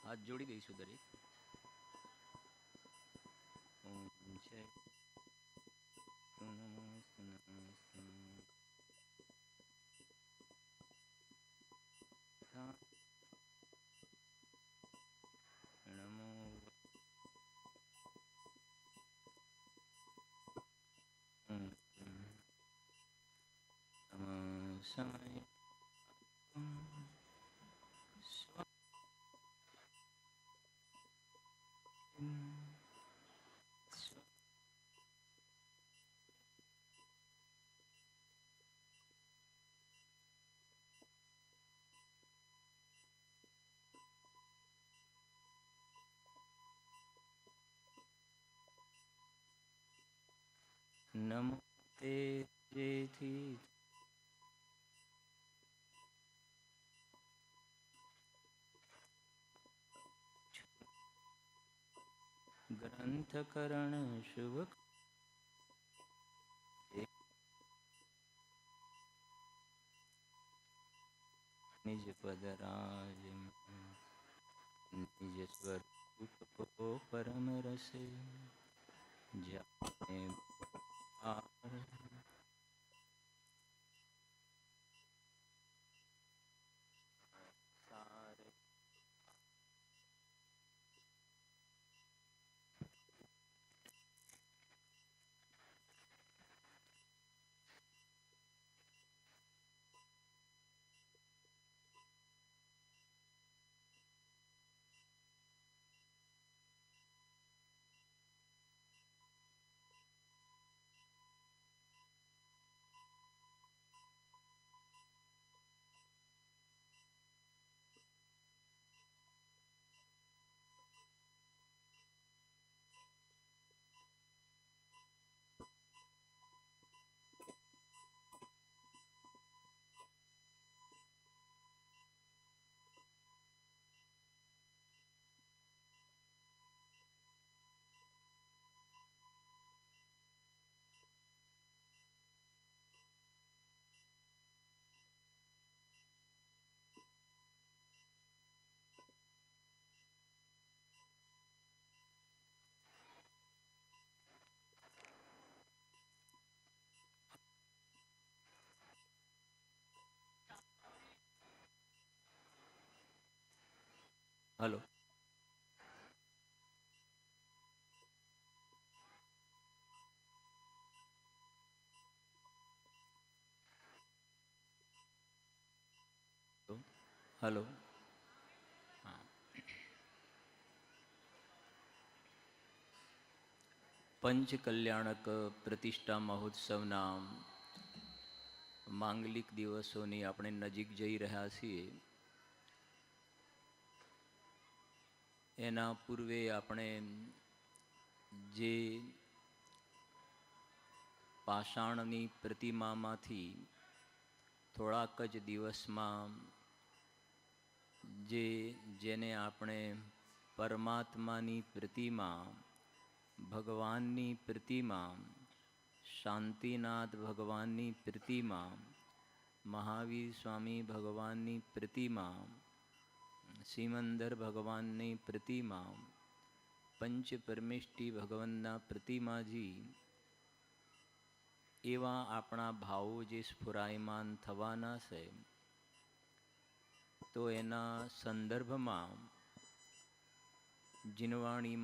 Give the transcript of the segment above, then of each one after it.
હાથ જોડી દઈશું દરેક. ઓમ જય નમસ્તે નમસ્તે નમો સમય નમો તે જેથી ગ્રંથકરણ શુભ નિજ પદરાજ નિજ સ્વરૂપ પરમ રસે જાને સારે હલો. હલો. પંચકલ્યાણક પ્રતિષ્ઠા મહોત્સવના માંગલિક દિવસોની આપણે નજીક જઈ રહ્યા છીએ. એના પૂર્વે આપણે જે પાષાણની પ્રતિમામાંથી થોડાક જ દિવસમાં જેને આપણે પરમાત્માની પ્રતિમા, ભગવાનની પ્રતિમા, શાંતિનાથ ભગવાનની પ્રતિમા, મહાવીર સ્વામી ભગવાનની પ્રતિમા, સિમંદર ભગવાનની પ્રતિમા, પંચ પરમેષ્ઠી ભગવાનના પ્રતિમાજી, એવા આપણા ભાવો જે સ્ફુરાયમાન થવાના છે, તો એના સંદર્ભમાં જીનવાણી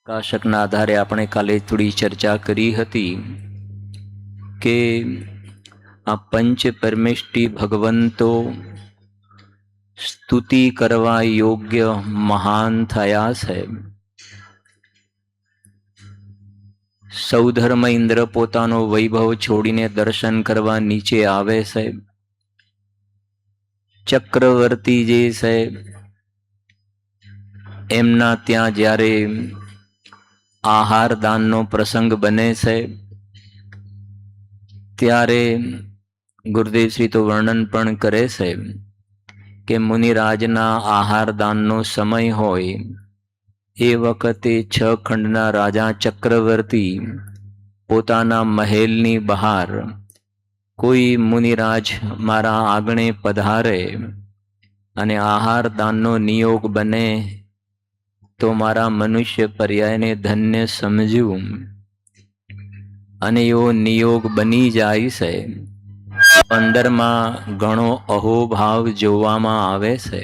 પ્રકાશકના આધારે આપણે કાલે થોડી ચર્ચા કરી હતી કે આ પંચ પરમેષ્ઠી ભગવંતો સ્તુતિ કરવા યોગ્ય મહાન થયા છે. સૌધર્મ ઇન્દ્ર પોતાનો વૈભવ છોડીને દર્શન કરવા નીચે આવે છે. ચક્રવર્તી જે છે એમના ત્યાં જ્યારે આહાર દાનનો પ્રસંગ બને છે ત્યારે ગુરુદેવશ્રી તો વર્ણન પણ કરે છે કે મુનિરાજના આહાર દાનનો સમય હોય એ વખતે 6 ખંડના રાજા ચક્રવર્તી પોતાના મહેલની બહાર કોઈ મુનિરાજ મારા આંગણે પધારે અને આહાર દાનનો નિયોગ બને તો મારા મનુષ્ય પર્યાયને ધન્ય સમજવું અને એવો નિયોગ બની જાય છે, અંદરમાં ઘણો અહોભાવ જોવામાં આવે છે.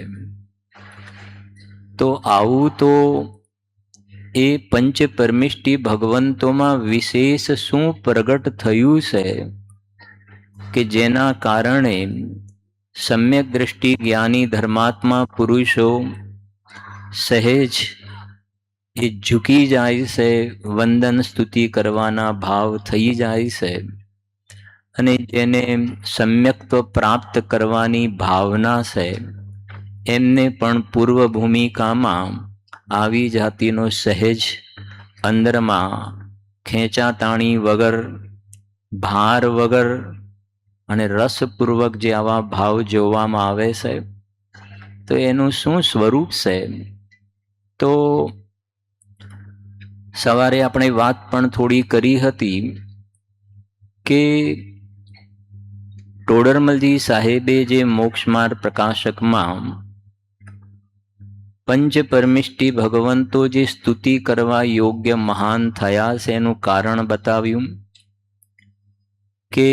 તો આવું તો એ પંચ પરમિષ્ટિ ભગવંતોમાં વિશેષ શું પ્રગટ થયું છે કે જેના કારણે સમ્યક દ્રષ્ટિ જ્ઞાની ધર્માત્મા પુરુષો સહેજ એ ઝૂકી જાય છે, વંદન સ્તુતિ કરવાના ભાવ થઈ જાય છે. અને જેને સમ્યક્ત્વ પ્રાપ્ત કરવાની ભાવના છે એમને પણ પૂર્વ ભૂમિકામાં આવી જાતિનો સહેજ અંદરમાં ખેંચાતાણી વગર, ભાર વગર અને રસપૂર્વક જે આવા ભાવ જોવામાં આવે છે, તો એનું શું સ્વરૂપ છે? તો સવારે આપણે વાત પણ થોડી કરી હતી કે ટોડરમલજી સાહેબે જે મોક્ષમાર્ગ પ્રકાશકમાં પંચ પરમિષ્ટિ ભગવંતો જે સ્તુતિ કરવા યોગ્ય મહાન થયા છે એનું કારણ બતાવ્યું કે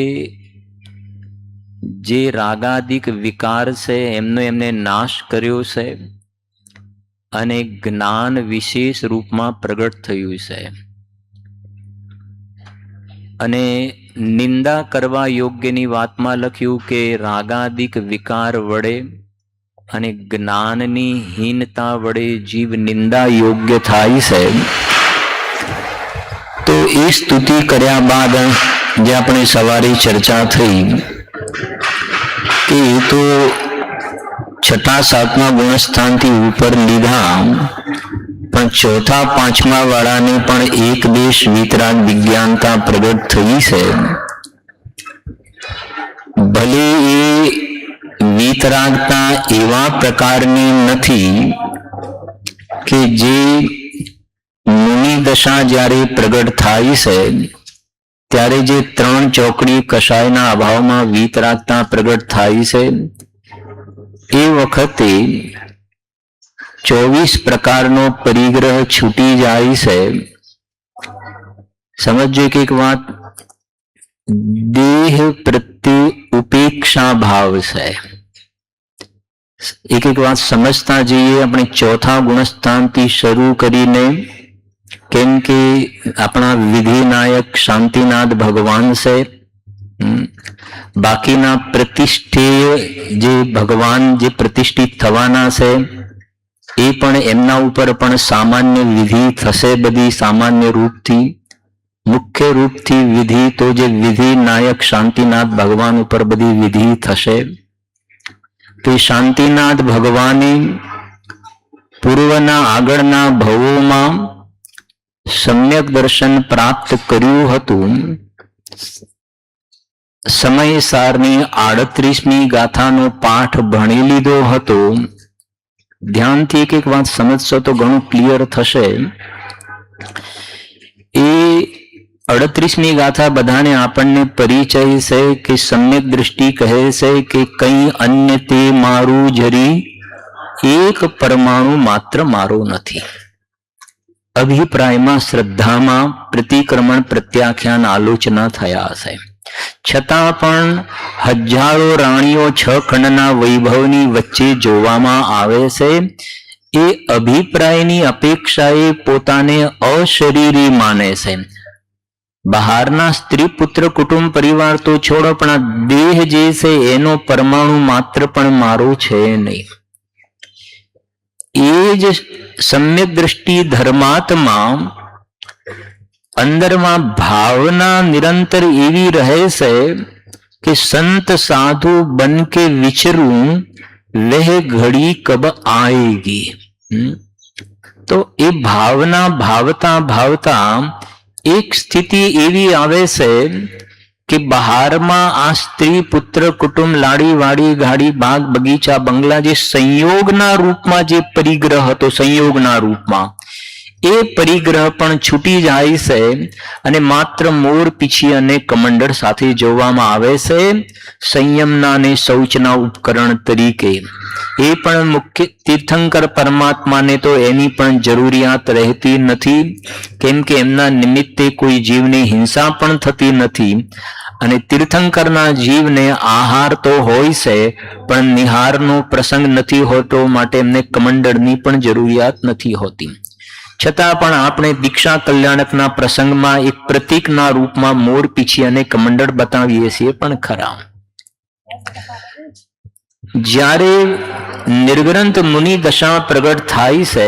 જે રાગાદિક વિકાર છે એમનો એમને નાશ કર્યો છે અને જ્ઞાન વિશેષ રૂપમાં પ્રગટ થયું છે. અને નિંદા કરવા યોગ્યની વાતમાં લખ્યું કે રાગાદિક વિકાર વડે અને જ્ઞાનની હીનતા વડે જીવ નિંદા યોગ્ય થાય છે. તો એ સ્તુતિ કર્યા બાદ જે આપણે સવારે ચર્ચા થઈ કે એ તો છઠ્ઠા સાતમા ગુણસ્થાનથી ઉપર લીધા, પણ ચોથા પાંચમા વાળાને પણ એક દેશ વિતરાગ વિજ્ઞાનતા પ્રગટ થઈ છે. ભલે એ વિતરાગતા એવા પ્રકારની નથી કે જે મુનિ દશા જ્યારે પ્રગટ થાય છે ત્યારે જે ત્રણ ચોકડી કષાયના અભાવમાં વિતરાગતા પ્રગટ થાય છે, એ વખતે 24 પ્રકારનો પરિગ્રહ છૂટી જાય છે. સમજો કે એક વાત, દેહ પ્રત્યે ઉપેક્ષા ભાવ છે. એક એક વાત સમજતા જઈએ. આપણે ચોથા ગુણસ્થાનથી શરૂ કરીને, કેમ કે આપણા વિધિનાયક શાંતિનાથ ભગવાન છે, બાકીના પ્રતિષ્ઠેય જે ભગવાન જે પ્રતિષ્ઠિત થવાના છે એ પણ એમના ઉપર પણ સામાન્ય વિધિ થશે. બધી સામાન્ય રૂપથી, મુખ્ય રૂપથી વિધિ તો જે વિધિનાયક શાંતિનાથ ભગવાન ઉપર બધી વિધિ થશે. તો શાંતિનાથ ભગવાને પૂર્વના આગળના ભવોમાં સમ્યક દર્શન પ્રાપ્ત કર્યું હતું. સમયસારની 38મી ગાથાનો પાઠ ભણી લીધો હતો. ધ્યાનથી એક એક વાત સમજશો તો ઘણું ક્લિયર થશે. એ 38મી ગાથા બધાને આપણને પરિચય છે કે સમ્યક દૃષ્ટિ કહે છે કે કંઈ અન્ય તે મારું જરી એક પરમાણુ માત્ર મારો નથી. અભિપ્રાયમાં, શ્રદ્ધામાં પ્રતિક્રમણ, પ્રત્યાખ્યાન, આલોચના થયા છે. છતાં પણ હજારો રાણીઓ 6 ખંડના વૈભવની વચ્ચે જોવામાં આવે છે. એ અભિપ્રાયની અપેક્ષાએ પોતાને અશરીરી માને છે. બહારના સ્ત્રી પુત્ર કુટુંબ પરિવાર તો છોડો, પણ આ દેહ જે છે એનો પરમાણુ માત્ર પણ મારો છે નહીં. એ જ સમ્યક દ્રષ્ટિ ધર્માત્મા અંદરમાં ભાવના નિરંતર એવી રહે છે કે સંત સાધુ બન કે વિચરું વહ ઘડી કબ આएगी. તો એ ભાવના ભાવતા ભાવતા એક સ્થિતિ એવી આવે છે કે બહારમાં આ સ્ત્રી પુત્ર કુટુંબ લાડી વાડી ગાડી બાગ બગીચા બંગલા જે સંયોગના રૂપમાં જે પરિગ્રહ હતો, સંયોગના રૂપમાં એ પરિગ્રહ પણ છૂટી જાય છે અને માત્ર મોર પીછી અને કમંડળ સાથે જોવામાં આવે છે સંયમના અને શૌચના ઉપકરણ તરીકે. એ પણ મુખ્ય તીર્થંકર પરમાત્માને તો એની પણ જરૂરિયાત રહેતી નથી, કેમ કે એમના નિમિત્તે કોઈ જીવની હિંસા પણ થતી નથી. અને તીર્થંકરના જીવને આહાર તો હોય છે પણ નિહારનો પ્રસંગ નથી હોતો, માટે એમને કમંડળની પણ જરૂરિયાત નથી હોતી. છતાં પણ આપણે દીક્ષા કલ્યાણકના પ્રસંગમાં એક પ્રતીકના રૂપમાં મોર પીછી અને કમંડળ બતાવીએ છીએ પણ ખરા. જ્યારે નિર્ગ્રંથ મુનિ દશા પ્રગટ થાય છે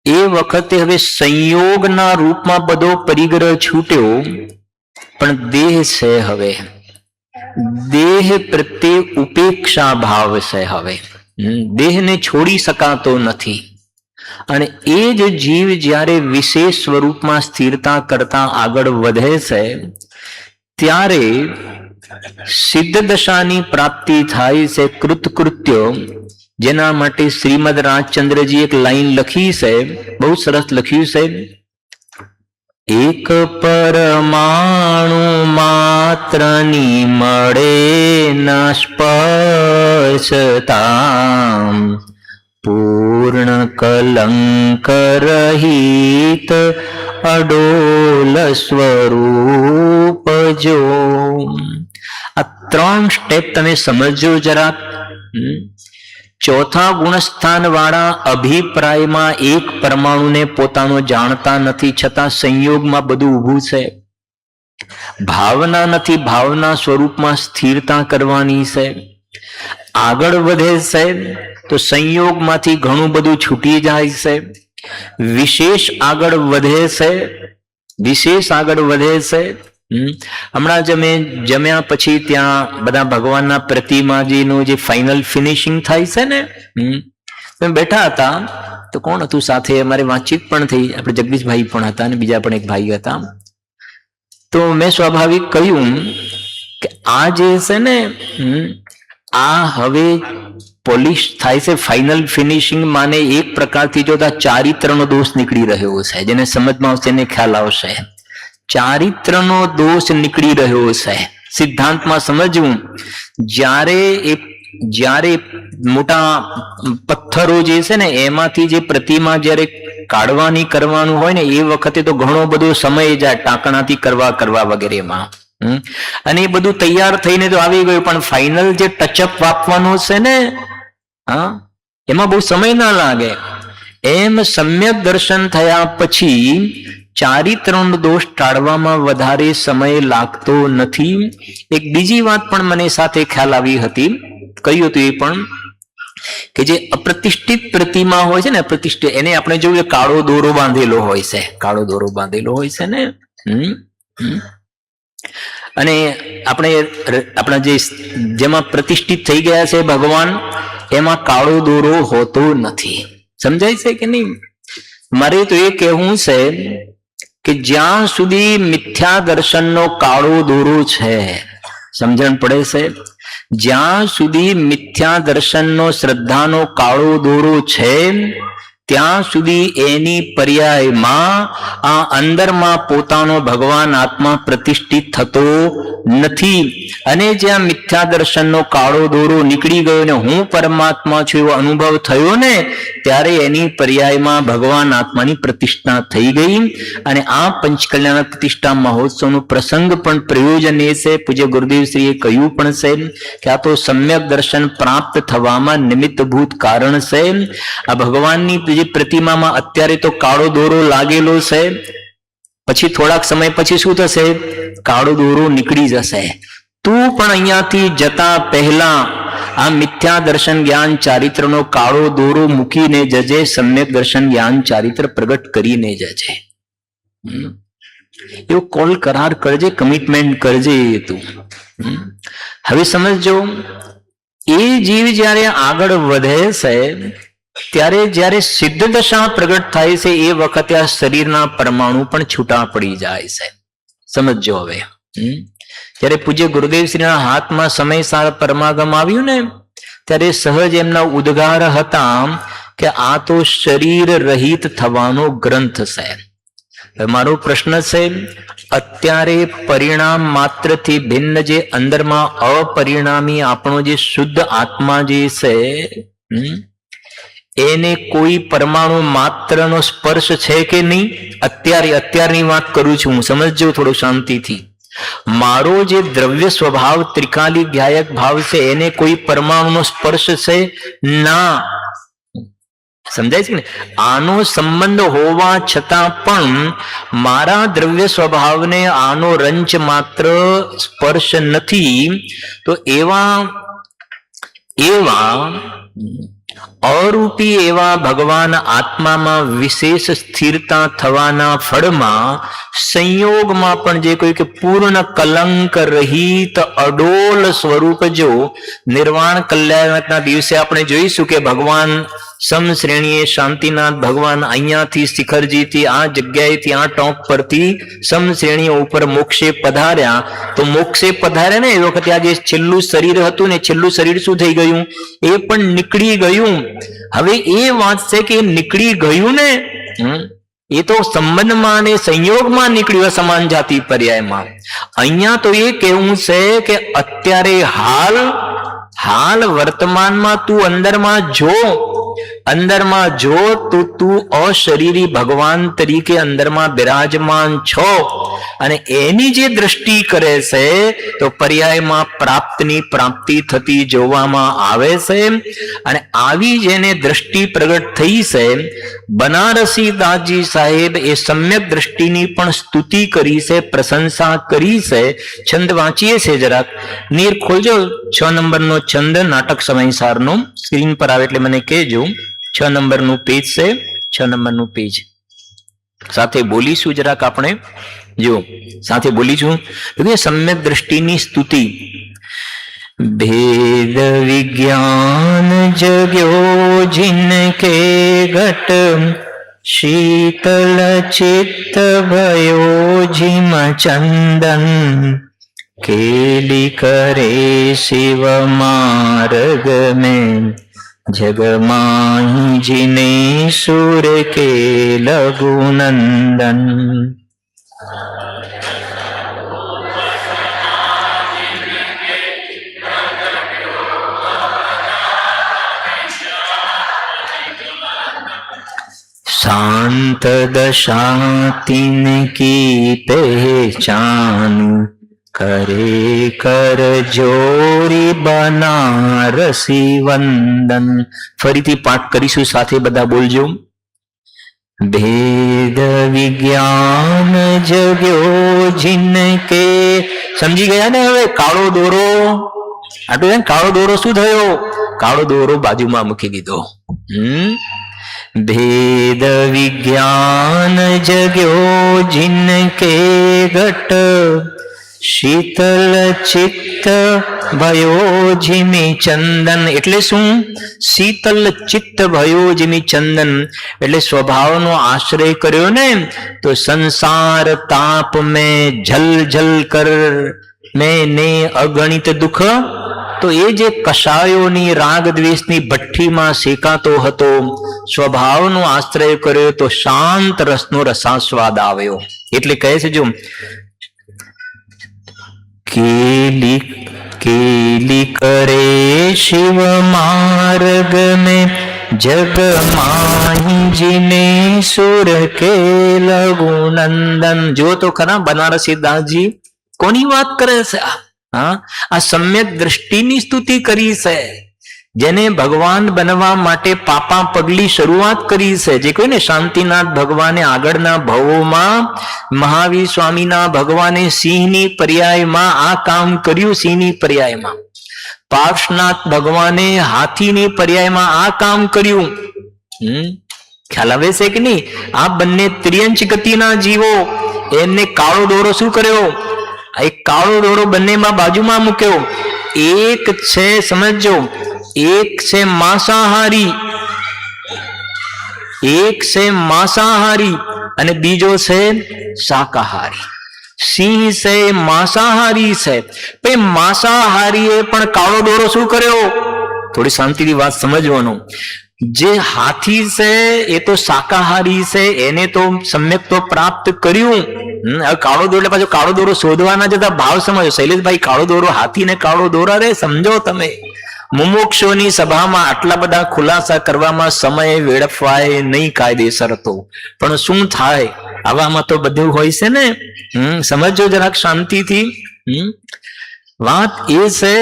એ વખતે હવે સંયોગના રૂપમાં બધો પરિગ્રહ છૂટ્યો, પણ દેહ છે, હવે દેહ પ્રત્યે ઉપેક્ષા ભાવ છે. હવે દેહને છોડી શકાતો નથી. અને એ જ જીવ જ્યારે વિશેષ સ્વરૂપમાં સ્થિરતા કરતા આગળ વધે છે ત્યારે સિદ્ધ દશાની પ્રાપ્તિ થાય છે, કૃતકૃત્ય. જેના માટે શ્રીમદ રાજચંદ્રજી એક લાઈન લખી છે, બહુ સરસ લખ્યું છે. એક પરમાણુ માત્રની મળે ન સ્પર્શતા, પૂર્ણ કલંક રહિત અડોલ સ્વરૂપ જો. આ 3 સ્ટેપ તમે સમજો જરાક. ચોથા ગુણસ્થાન વાળા અભિપ્રાયમાં એક પરમાણુને પોતાનો જાણતા નથી, છતાં સંયોગમાં બધું ઊભું છે. ભાવના નથી, ભાવના સ્વરૂપમાં સ્થિરતા કરવાની છે. આગળ વધે છે તો સંયોગમાંથી ઘણું બધું છૂટી જાય છે. વિશેષ આગળ વધે છે, વિશેષ આગળ વધે છે. હમણાં જ અમે જમ્યા પછી ત્યાં બધા ભગવાનના પ્રતિમાજીનું જે ફાઇનલ ફિનિશિંગ થાય છે ને, અમે બેઠા હતા તો કોણ હતું સાથે, અમારે વાતચીત પણ થઈ, આપણે જગદીશભાઈ પણ હતા અને બીજા પણ એક ભાઈ હતા. તો મેં સ્વાભાવિક કહ્યું કે આ જે છે ને, આ હવે પોલિશ થાય છે, ફાઇનલ ફિનિશિંગ માને એક પ્રકારથી જોતા ચારિત્રનો દોષ નીકળી રહ્યો છે. જેને સમજમાં આવશે એને ખ્યાલ આવશે. ચારિત્રનો દોષ નીકળી રહ્યો છે. સિદ્ધાંતમાં સમજવું, જ્યારે મોટા પથ્થરો જે છે ને એમાંથી જે પ્રતિમા જ્યારે કાઢવાની કરવાનું હોય ને એ વખતે તો ઘણો બધો સમય જાય ટાંકણાથી કરવા વગેરેમાં. અને એ બધું તૈયાર થઈને તો આવી ગયું, પણ ફાઇનલ જે ટચઅપ આપવાનો છે ને, એમાં બહુ સમય ના લાગે. એમ સમ્યક દર્શન થયા પછી ચારિત્રનો દોષ ટાળવામાં વધારે સમય લાગતો નથી. એક બીજી વાત પણ મને સાથે ખ્યાલ આવી હતી, કહ્યું હતું એ પણ, કે જે અપ્રતિષ્ઠિત પ્રતિમા હોય છે ને, અપ્રતિષ્ઠિત, એને આપણે જોયું કાળો દોરો બાંધેલો હોય છે, કાળો દોરો બાંધેલો હોય છે ને. અને આપણા જેમાં પ્રતિષ્ઠિત થઈ ગયા છે ભગવાન, એમાં કાળો દોરો હોતો નથી. સમજાય છે કે નહીં? મારે તો એ કહેવું છે કે જ્યાં સુધી મિથ્યા દર્શનનો કાળો દોરો છે, સમજણ પડે છે, જ્યાં સુધી મિથ્યા દર્શનનો શ્રદ્ધાનો કાળો દોરો છે ત્યાં સુધી એની પર્યાયમાં આ અંદરમાં પોતાનો ભગવાન આત્મા પ્રતિષ્ઠિત થતો નથી. અને જ્યાં મિથ્યા દર્શનનો કાળો દોરો નીકળી ગયો ને હું પરમાત્મા છું એવો અનુભવ થયો ને, ત્યારે એની પર્યાયમાં ભગવાન આત્માની પ્રતિષ્ઠા થઈ ગઈ. અને આ પંચકલ્યાણ પ્રતિષ્ઠા મહોત્સવનો પ્રસંગ પણ પ્રયોજન એ છે, પૂજ્ય ગુરુદેવશ્રીએ કહ્યું પણ છે કે આ તો સમ્યક દર્શન પ્રાપ્ત થવામાં નિમિત્તભૂત કારણ છે. આ ભગવાનની જે પ્રતિમામાં અત્યારે તો કાળો દોરો લાગેલો છે, પછી થોડાક સમય પછી શું થશે? કાળો દોરો નીકળી જશે. તું પણ અહીંયાથી જતા પહેલા આ મિથ્યા દર્શન જ્ઞાન ચારિત્રનો કાળો દોરો મૂકીને જજે, સમ્યક દર્શન જ્ઞાન ચારિત્ર પ્રગટ કરીને જજે. એવો કોલ કરાર કરજે, કમિટમેન્ટ કરજે તું. હવે સમજો, એ જીવ જ્યારે આગળ વધે છે ત્યારે જ્યારે સિદ્ધ દશા પ્રગટ થાય છે એ વખતે આ શરીરના પરમાણુ પણ છૂટા પડી જાય છે. સમજો હવે, જ્યારે પૂજ્ય ગુરુદેવશ્રીના હાથમાં સમયસાર પરમાગમ આવ્યું ને ત્યારે સહજ એમના ઉદ્ગાર હતા કે આ તો શરીર રહિત થવાનો ગ્રંથ છે. મારો પ્રશ્ન છે, અત્યારે પરિણામ માત્રથી ભિન્ન જે અંદરમાં અપરિણામી આપણો જે શુદ્ધ આત્મા જે છે, એને કોઈ પરમાણુ માત્રનો સ્પર્શ છે કે નહીં? અત્યારની વાત કરું છું હું, સમજજો થોડું શાંતિથી. મારો જે દ્રવ્ય સ્વભાવ ત્રિકાલી ધ્યાયક ભાવ છે એને કોઈ પરમાણુનો સ્પર્શ છે? ના. સમજાય છે ને? આનો સંબંધ હોવા છતાં પણ મારા દ્રવ્ય સ્વભાવને આનો રંચ માત્ર સ્પર્શ નથી. તો એવા અરૂપી એવા ભગવાન આત્મામાં વિશેષ સ્થિરતા થવાના ફળમાં સંયોગમાં પણ જે કોઈ કે પૂર્ણ કલંક રહિત અડોલ સ્વરૂપ, જો નિર્વાણ કલ્યાણના દિવસે આપણે જોઈશું કે ભગવાન સમશ્રેણીએ શાંતિનાથ ભગવાન અહીંયાથી શિખરજીથી આ જગ્યાએથી આ ટોપ પરથી સમશ્રેણીઓ ઉપર મોક્ષે પધાર્યા. તો મોક્ષે પધાર્યા ને એ વખતે આ જે છેલ્લું શરીર હતું ને, છેલ્લું શરીર શું થઈ ગયું? એ પણ નીકળી ગયું. હવે એ વાત છે કે નીકળી ગયું ને, એ તો સંબંધમાં અને સંયોગમાં નીકળ્યું, સમાન જાતિ પર્યાયમાં. અહીંયા તો એ કહેવું છે કે અત્યારે હાલ વર્તમાનમાં તું અંદરમાં જો તો તું અશરીરી ભગવાન તરીકે અંદરમાં બિરાજમાન છો, અને એની જે દ્રષ્ટિ કરે છે તો પર્યાયમાં પ્રાપ્તની પ્રાપ્તિ થતી જોવામાં આવે છે. અને આવી જેને દ્રષ્ટિ પ્રગટ થઈ છે, બનારસી દાસજી સાહેબ એ સમ્યક દ્રષ્ટિની પણ સ્તુતિ કરી છે, પ્રશંસા કરી છે. છંદ વાંચીએ છે જરાક. નીર ખોલજો 6 નંબરનો છંદ, નાટક સમયસારનો. સ્ક્રીન પર આવે એટલે મને કહેજો. 6 નંબરનું પેજ છે, 6 નંબરનું પેજ. સાથે બોલીશું જરાક આપણે, જો સાથે બોલીશું. સમ્યક દ્રષ્ટિની સ્તુતિ. भेद विज्ञान जग्यो जिनके घट शीतल चित्त भयो जिम चंदन केली करे शिव मार्ग में जगमाही जिने सुर के लघुनंदन. शांत दशा तिनकी पहचान करे कर जोरी बनारसी वंदन. फरीથી પાઠ કરીશું, સાથે બધા બોલજો. भेद विज्ञान जग्यो जिनके. સમજી ગયા ને? હવે કાળો દોરો, આટલું કાળો દોરો શું થયો? કાળો દોરો બાજુમાં મૂકી દીધો. भेद विज्ञान जग्यो जिनके घट शीतल चित्त भयो जिमी चंदन. એટલે શું? શીતલ ચિત્ત ભયો જીમી ચંદન, એટલે સ્વભાવનો આશ્રય કર્યો ને તો સંસાર તાપ મેં જલ જલ કર મેને અગણિત દુઃખ. તો એ જે કષાયોની રાગ દ્વેષની ભઠ્ઠીમાં શેકાતો હતો, સ્વભાવનો આશ્રય કર્યો તો શાંત રસનો રસાસ્વાદ આવ્યો. એટલે કહે છે, જો કેલી કેલી કરે શિવ માર્ગ में जग माही जिने सुर के लघुनंदन. जो तो खरा बनारसी दासजी कोनी વાત કરે છે? આ સમ્યક દ્રષ્ટિની સ્તુતિ કરી છે, જેને ભગવાન બનવા માટે પાપા પગલી શરૂઆત કરી છે. જે કોઈ ને શાંતિનાથ ભગવાને આગળના ભવોમાં, મહાવીર સ્વામીના ભગવાને સિંહની પર્યાયમાં આ કામ કર્યું. સિંહની પર્યાયમાં પાર્શ્વનાથ ભગવાને હાથીની પર્યાયમાં આ કામ કર્યું. ખ્યાલ આવે છે કે નહીં? આ બંને ત્રિયંચ ગતિના જીવો, એમને કાળો દોરો શું કર્યો? એક કાળો દોરો બંનેમાં બાજુમાં મૂક્યો. એક છે, સમજો, એક છે માંસાહારી, એક છે માંસાહારી અને બીજો છે શાકાહારી. સિંહ છે માંસાહારી છે, પણ માંસાહારીએ પણ કાળો દોરો શું કર્યો? થોડી શાંતિથી વાત સમજવાનું. જે હાથી છે એ તો શાકાહારી છે, એને તો સમ્યક તો પ્રાપ્ત કર્યું. હવે કાળો દોરો એટલે પાછો કાળો દોરો શોધવાના જતા ભાવ સમજો. શૈલેષભાઈ, કાળો દોરો હાથી ને કાળો દોરા રે સમજો તમે. મુમુક્ષોની સભામાં આટલા બધા ખુલાસા કરવામાં સમય વેડફવાય નહીં કાયદેસર તો. પણ શું થાય આવામાં તો બધું હોય છે ને. સમજો જરાક શાંતિથી. વાત એ છે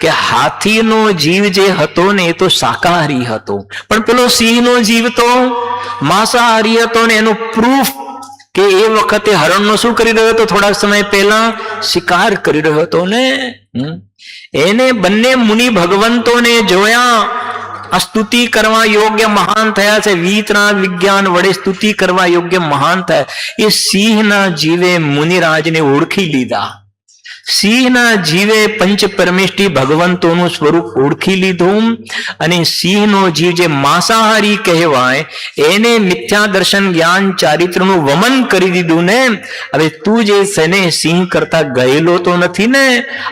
કે હાથીનો જીવ જે હતો ને એ તો શાકાહારી હતો, પણ પેલો સિંહનો જીવ તો માંસાહારી હતો. ને એનું પ્રૂફ કે એ વખતે હરણનો શું કરી રહ્યો હતો? થોડા સમય પહેલા શિકાર કરી રહ્યો હતો ને. એને બંને મુનિ ભગવંતોને જોયા, આ સ્તુતિ કરવા યોગ્ય મહાન થયા છે. વિતરા વિજ્ઞાન વડે સ્તુતિ કરવા યોગ્ય મહાન થયા. એ સિંહના જીવે મુનિરાજને ઓળખી લીધા. સિંહના જીવે પંચ પરમેષ્ઠી ભગવંતોનું સ્વરૂપ ઓળખી લીધું. અને સિંહનો જીવ જે માંસાહારી કહેવાય એને મિથ્યા દર્શન જ્ઞાન ચારિત્રનું વમન કરી દીધું ને. હવે તું જે છે ને સિંહ કરતા ગયેલો તો નથી ને.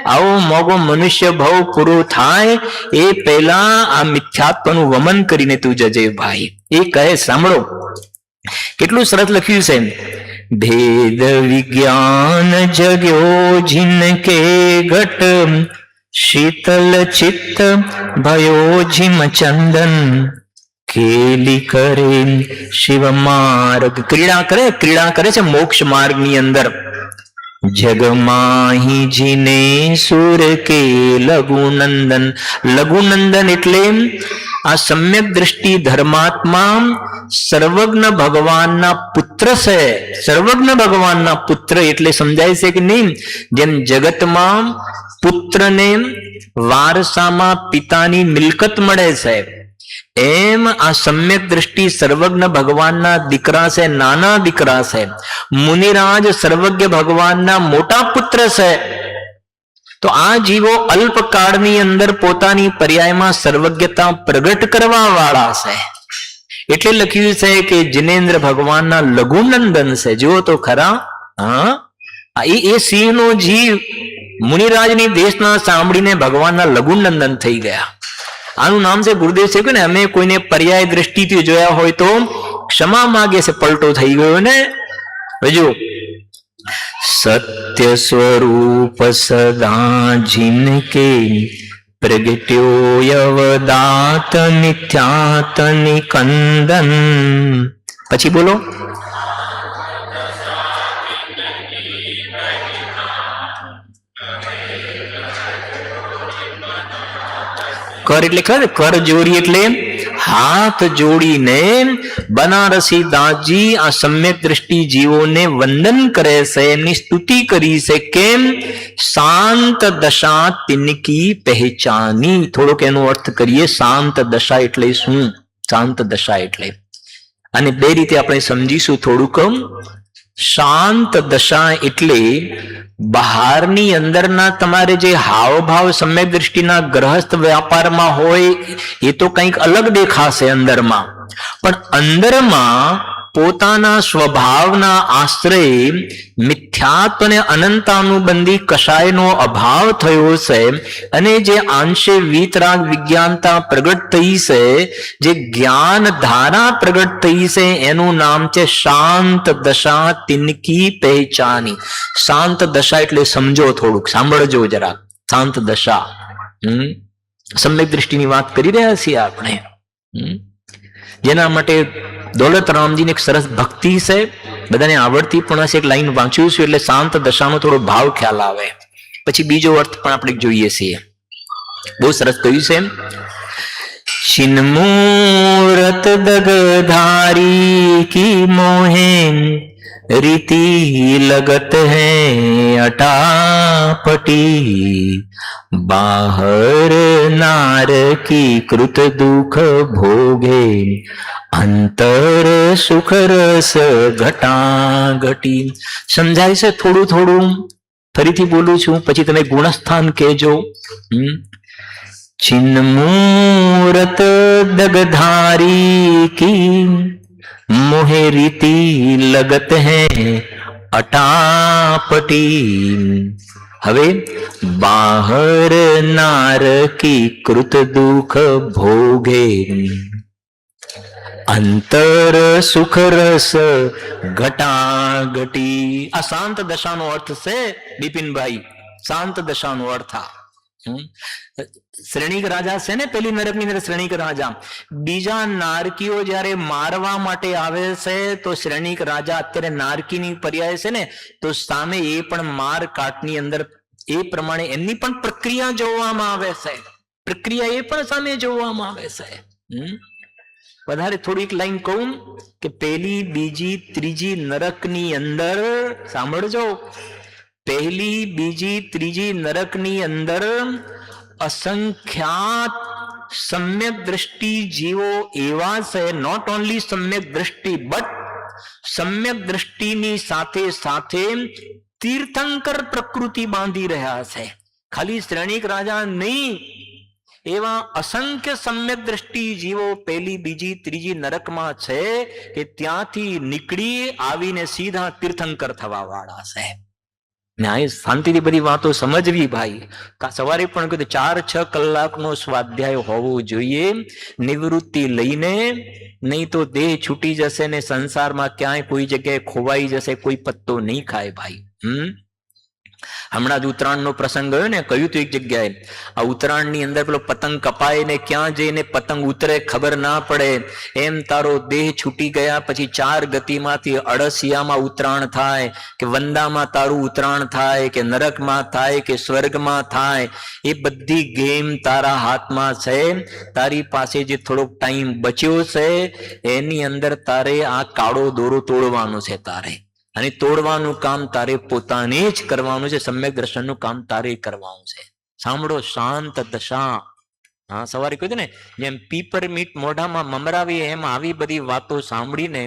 આવો મોગો મનુષ્ય ભાવ પૂરો થાય એ પહેલા આ મિથ્યાત્વનું વમન કરીને તું જજે ભાઈ. એ કહે સાંભળો કેટલું સરસ લખ્યું છે. भेद विज्ञान जग्यो जिनके घट शीतल चित्त भयो झिम चंदन केली करे शिव मार्ग. क्रीड़ा करे છે મોક્ષ માર્ગ ની અંદર. જગમાહી જીને સુર કે લઘુનંદન. લઘુનંદન એટલે આ સમ્યક દ્રષ્ટિ ધર્માત્મા સર્વજ્ઞ ભગવાનના પુત્ર છે. સર્વજ્ઞ ભગવાનના પુત્ર એટલે સમજાય છે કે નહીં? જેમ જગતમાં પુત્રને વારસામાં પિતાની મિલકત મળે છે, એમ આ સમ્યક દ્રષ્ટિ સર્વજ્ઞ ભગવાનના દીકરા છે, નાના દીકરા છે. મુનિરાજ સર્વજ્ઞ ભગવાનના મોટા પુત્ર છે. તો આ જીવો અલ્પકાળની અંદર પોતાની પર્યાયમાં સર્વજ્ઞતા પ્રગટ કરવા વાળા છે. એટલે લખ્યું છે કે જિનેન્દ્ર ભગવાનના લઘુનંદન છે. જુઓ તો ખરા. એ સિંહનો જીવ મુનિરાજની દેશના સાંભળીને ભગવાનના લઘુનંદન થઈ ગયા. આનું નામ છે ગુરુદેવ છે કે ને અમે કોઈને પર્યાય દ્રષ્ટિથી જોયા હોય તો ક્ષમા માગે છે, પલટો થઈ ગયો ને. હજુ સત્ય સ્વરૂપ સદા જિનકે પ્રગટ્યો યવદાત મિથ્યાત નિકંદન. પછી બોલો કર એટલે ખબર, કર જોડી એટલે હાથ જોડીને બનારસી દાસજી આ સમ્યક દ્રષ્ટિ જીવોને વંદન કરે છે, એમની સ્તુતિ કરી છે. કેમ? શાંત દશા તિનકી પહેચાની. થોડોક એનો અર્થ કરીએ. શાંત દશા એટલે શું? શાંત દશા એટલે, અને બે રીતે આપણે સમજીશું થોડુંક. શાંત દશા એટલે બહારની અંદરના તમારે જે હાવભાવ સમ્યક દ્રષ્ટિના ગ્રહસ્થ વ્યાપારમાં હોય એ તો કંઈક અલગ દેખાશે અંદરમાં, પણ અંદરમાં પોતાના સ્વભાવના આશ્રય મિથ્યાત્વ અને અનંતાનુબંધી કશાયનો અભાવ થયો છે. અને જે આંશે વીતરાગ વિજ્ઞાનતા પ્રગટ થઈ છે, જે જ્ઞાન ધારા પ્રગટ થઈ છે, એનું નામ છે શાંત દશા તિનકી પહેચાની. શાંત દશા એટલે સમજો, થોડુંક સાંભળજો જરા. શાંત દશા સમ્યક દ્રષ્ટિની વાત કરી રહ્યા છીએ આપણે. જેના માટે દોલતરામજીની એક સરસ ભક્તિ છે, બધાને આવડતી પણ હશે. એક લાઈન વાંચ્યું છું એટલે શાંત દશાનો થોડો ભાવ ખ્યાલ આવે. પછી બીજો અર્થ પણ આપણે જોઈએ છીએ. બહુ સરસ કહ્યું છે. छिन्मूरत दगधारी की मोहे रीति लगत है अटापटी बाहर नार की कृत दुख भोगे अंतर सुख रस घटा घटी. સમજાય છે થોડું થોડું? ફરીથી બોલું છું પછી તમે ગુણસ્થાન કહેજો. छिन्मूरत दगधारी की मोहे रीति लगत है अटापटी હવે બાહર નારકી કૃત દુઃખ ભોગે, અંતર સુખ રસ ઘટાઘટી. આ શાંત દશાનો અર્થ છે બિપિનભાઈ, શાંત દશાનો અર્થ. શ્રેણિક રાજા છે ને પેલી નરકની અંદર શ્રેણિક રાજા, બીજા નારકીઓ જયારે મારવા માટે આવે છે તો શ્રેણિક રાજા અત્યારે નારકીની પર્યાય છે ને, તો સામે એ પણ માર કાટની અંદર એ પ્રમાણે એમની પણ પ્રક્રિયા જોવામાં આવે છે, પ્રક્રિયા એ પણ સામે જોવામાં આવે છે. વધારે થોડીક લાઈન કહું કે પહેલી બીજી ત્રીજી નરકની અંદર સાંભળજો, પહેલી બીજી ત્રીજી નરકની અંદર અસંખ્યાત સમ્યક દ્રષ્ટિ જીવો એવા છે, નોટ ઓનલી સમ્યક દ્રષ્ટિ બટ સમ્યક દ્રષ્ટિની સાથે સાથે તીર્થંકર પ્રકૃતિ બાંધી રહ્યા છે. ખાલી શ્રેણિક રાજા નહીં, એવા અસંખ્ય સમ્યક દ્રષ્ટિ જીવો પહેલી બીજી ત્રીજી નરકમાં છે કે ત્યાંથી નીકળી આવીને સીધા તીર્થંકર થવા વાળા છે. શાંતિથી બધી વાતો સમજવી ભાઈ. સવારે પણ કીધું 4-6 કલાકનો સ્વાધ્યાય હોવો જોઈએ નિવૃત્તિ લઈને, નહીં તો દેહ છૂટી જશે ને સંસારમાં ક્યાંય કોઈ જગ્યાએ ખોવાઈ જશે, કોઈ પત્તો નહીં ખાય ભાઈ. હમણાં જ ઉત્તરાયણનો પ્રસંગ ગયો ને, કહ્યું હતું એક જગ્યાએ, આ ઉત્તરાયણની અંદર પેલો પતંગ કપાય ને ક્યાં જઈને પતંગ ઉતરે ખબર ના પડે, એમ તારો દેહ છૂટી ગયા પછી 4 ગતિમાંથી અળસિયામાં ઉત્તરાયણ થાય કે વંદામાં તારું ઉત્તરાયણ થાય કે નરકમાં થાય કે સ્વર્ગમાં થાય, એ બધી ગેમ તારા હાથમાં છે. તારી પાસે જે થોડોક ટાઈમ બચ્યો છે એની અંદર તારે આ કાળો દોરો તોડવાનો છે તારે, અને તોડવાનું કામ તારે પોતાને જ કરવાનું છે, સમ્યક દર્શનનું કામ તારે કરવાનું છે. સાંભળો, શાંત દશા. હા, સવારે કહ્યું ને જેમ પીપર મીટ મોઢામાં મમરાવી, એમ આવી બધી વાતો સાંભળીને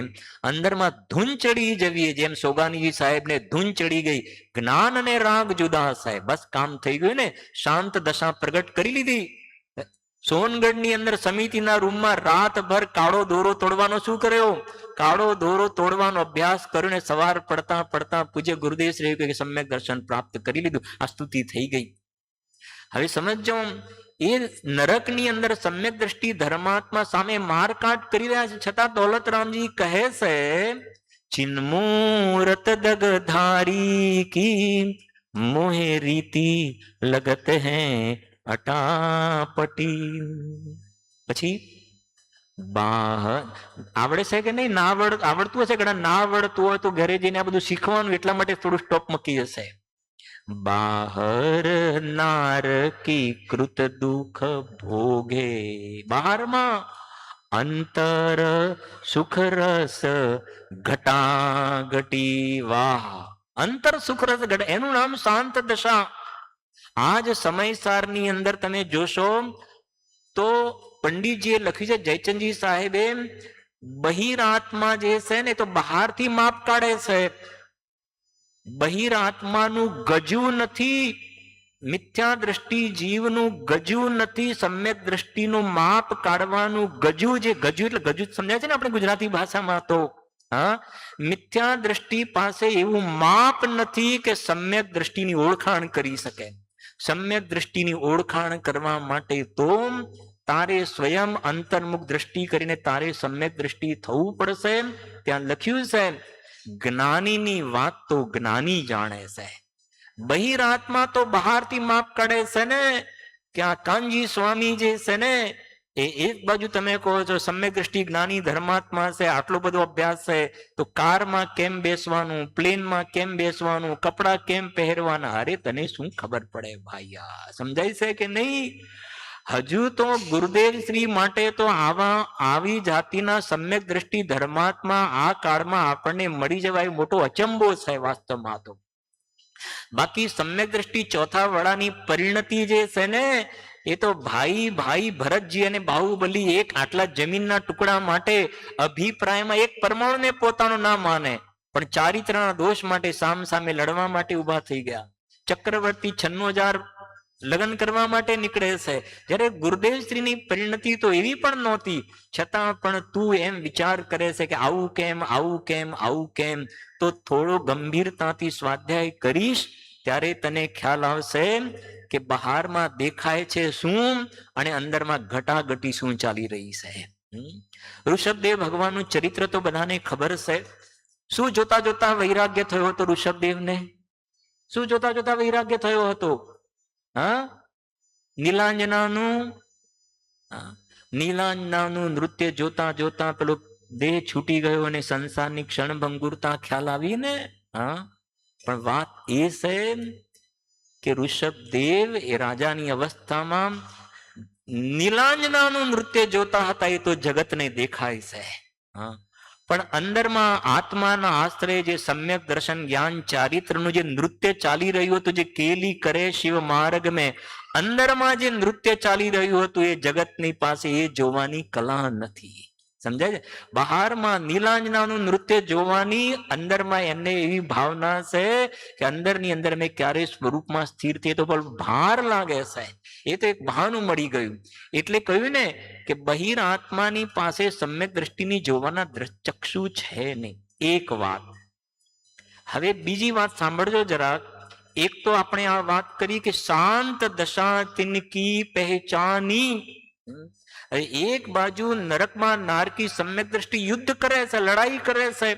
અંદરમાં ધૂન ચડી જવી, જેમ સોગાનીજી સાહેબને ધૂન ચડી ગઈ, જ્ઞાન અને રાગ જુદા સાહેબ, બસ કામ થઈ ગયું ને, શાંત દશા પ્રગટ કરી લીધી. સોનગઢની અંદર સમિતિના રૂમમાં રાતભર કાળો દોરો તોડવાનો શું કર્યો, કાળો દોરો તોડવાનો અભ્યાસ કર્યો ને સવાર પડતા પડતા પૂજ્ય ગુરુદેવ શ્રી કે સમ્યક દર્શન પ્રાપ્ત કરી લીધું. આ સ્તુતિ થઈ ગઈ. હવે સમજો, એ નરકની અંદર સમ્યક દ્રષ્ટિ ધર્માત્મા સામે મારકાટ કરી રહ્યા છે, છતાં દોલતરામજી કહે છે ચિન્મૂર્ત દગધારી કી મોહે રીતિ લગત હૈ અટાપટી. પછી આવડે છે કે નહીં, ના આવડતું હશે, ઘણા ના આવડતું હોય તો ઘરે જઈને આ બધું શીખવાનું, એટલા માટે થોડું સ્ટોપ મૂકી હશે. બાહર નારકી કૃત દુઃખ ભોગે, બહારમાં અંતર સુખ રસ ઘટાઘટી. વાહ, અંતર સુખ રસ ઘટ, એનું નામ શાંત દશા. આજ સમયસારની અંદર તમે જોશો તો પંડિતજીએ લખ્યું છે, જયચંદજી સાહેબે, બહિરાત્મા જે છે ને તો બહારથી માપ કાઢે છે, બહિરાત્માનું ગજું નથી, મિથ્યા દ્રષ્ટિ જીવનું ગજું નથી, સમ્યક દ્રષ્ટિનું માપ કાઢવાનું ગજું, જે ગજું એટલે ગજું સમજાય છે ને આપણે ગુજરાતી ભાષામાં, તો હા, મિથ્યા દ્રષ્ટિ પાસે એવું માપ નથી કે સમ્યક દ્રષ્ટિની ઓળખાણ કરી શકે. સમ્યક દ્રષ્ટિની ઓળખાણ કરવા માટે તો તારે સ્વયં અંતર્મુખ દ્રષ્ટિ કરીને તારે સમ્યક દ્રષ્ટિ થવું પડશે. ત્યાં લખ્યું છે, જ્ઞાનીની વાત તો જ્ઞાની જાણે છે, બહિરાત્મા તો બહારથી માપ કાઢે છે ને. ત્યાં કાનજી સ્વામી જે છે ને, એ એક બાજુ તમે કહો છો સમ્યક દ્રષ્ટિ જ્ઞાની ધર્માત્મા છે, આટલો બધો અભ્યાસ છે, તો કારમાં કેમ બેસવાનું, પ્લેનમાં કેમ બેસવાનું, કપડા કેમ પહેરવાના, અરે તને શું ખબર પડે ભાઈ, સમજાય છે કે નહીં? હજુ તો ગુરુદેવ શ્રી માટે તો આવી જાતિના સમ્યક દ્રષ્ટિ ધર્માત્મા આ કાળમાં આપણને મળી જવાય મોટો અચંબો છે વાસ્તવમાં. તો બાકી સમ્યક દ્રષ્ટિ ચોથા વાળાની પરિણતિ જે છે ને, એ તો ભાઈ ભરતજી અને બાહુબલી એક આટલા જમીનના ટુકડા માટે અભિપ્રાયમાં એક પરમાણુને પોતાનો ના માને, પણ ચારિત્રના દોષ માટે સામ સામે લડવા માટે ઉભા થઈ ગયા. ચક્રવર્તી 96,000 લગ્ન કરવા માટે નીકળે છે, જ્યારે ગુરુદેવ શ્રીની પરિણતિ તો એવી પણ નહોતી, છતાં પણ તું એમ વિચાર કરે છે કે આવું કેમ, આવું કેમ, આવું કેમ, તો થોડો ગંભીરતાથી સ્વાધ્યાય કરીશ ત્યારે તને ખ્યાલ આવશે કે બહારમાં દેખાય છે શું અને અંદરમાં ઘટાઘટી શું ચાલી રહી છે. ઋષભદેવ ભગવાનનું ચરિત્ર તો બધાને ખબર છે. શું જોતા જોતા વૈરાગ્ય થયો હતો ઋષભદેવને? શું જોતા જોતા વૈરાગ્ય થયો હતો? હા, નીલાંજનાનું નૃત્ય જોતા જોતા પેલો દેહ છૂટી ગયો અને સંસારની ક્ષણભંગુરતા ખ્યાલ આવી ને. હા, પણ વાત એ છે કે ઋષભદેવ એ રાજાની અવસ્થામાં નીલાંજનાનું નૃત્ય જોતા હતા, એ તો જગતને દેખાય છે. હા, પણ અંદરમાં આત્માના આશ્રય જે સમ્યક દર્શન જ્ઞાન ચારિત્રનું જે નૃત્ય ચાલી રહ્યું હતું, જે કેલી કરે શિવ માર્ગ મેં, અંદરમાં જે નૃત્ય ચાલી રહ્યું હતું એ જગતની પાસે એ જોવાની કલા નથી. સમજાય છે? બહારમાં નીલાંજનાનું નૃત્ય જોવાની, અંદરમાં એમને એવી ભાવના છે કે અંદરની અંદર મેં ક્યારે સ્વરૂપમાં સ્થિર થઈ તો પણ ભાર લાગે છે. એ તો એક બહાનું મળી ગયું. એટલે કહ્યું ને કે બહિર આત્માની પાસે સમ્યક દ્રષ્ટિની જોવાના ચક્ષુ છે નહીં. એક વાત. હવે બીજી વાત સાંભળજો જરાક. એક તો આપણે આ વાત કરી કે શાંત દશા તિનકી પહેચાની. એક બાજુ નરકમાં નારકી સમ્યક દ્રષ્ટિ યુદ્ધ કરે છે, લડાઈ કરે છે.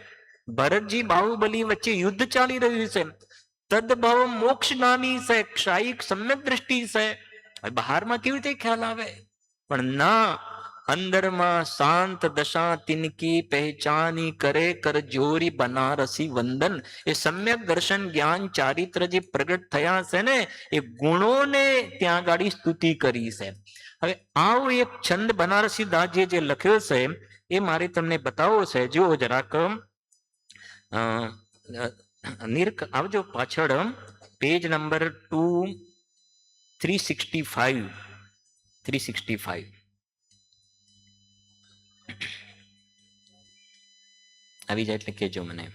ભરતજી બાહુબલી વચ્ચે યુદ્ધ ચાલી રહ્યું છે. તદભવ મોક્ષ નામી છે, ક્ષાયિક સમ્યક દ્રષ્ટિ છે. બહારમાં કેવી રીતે ખ્યાલ આવે? પણ ના, અંદરમાં શાંત દશા તિનકી પહેચાની કરે કર જોરી બનારસી વંદન. એ સમ્યક દર્શન જ્ઞાન ચારિત્ર જે પ્રગટ થયા છે ને, એ ગુણોને ત્યાં ગાડી સ્તુતિ કરી છે. હવે આવો એક છંદ બનારસી દાસજીએ જે લખ્યો છે એ મારે તમને બતાવવો છે. જુઓ જરાક, આવજો પાછળ, પેજ નંબર 365 આવી જાય એટલે કેજો મને.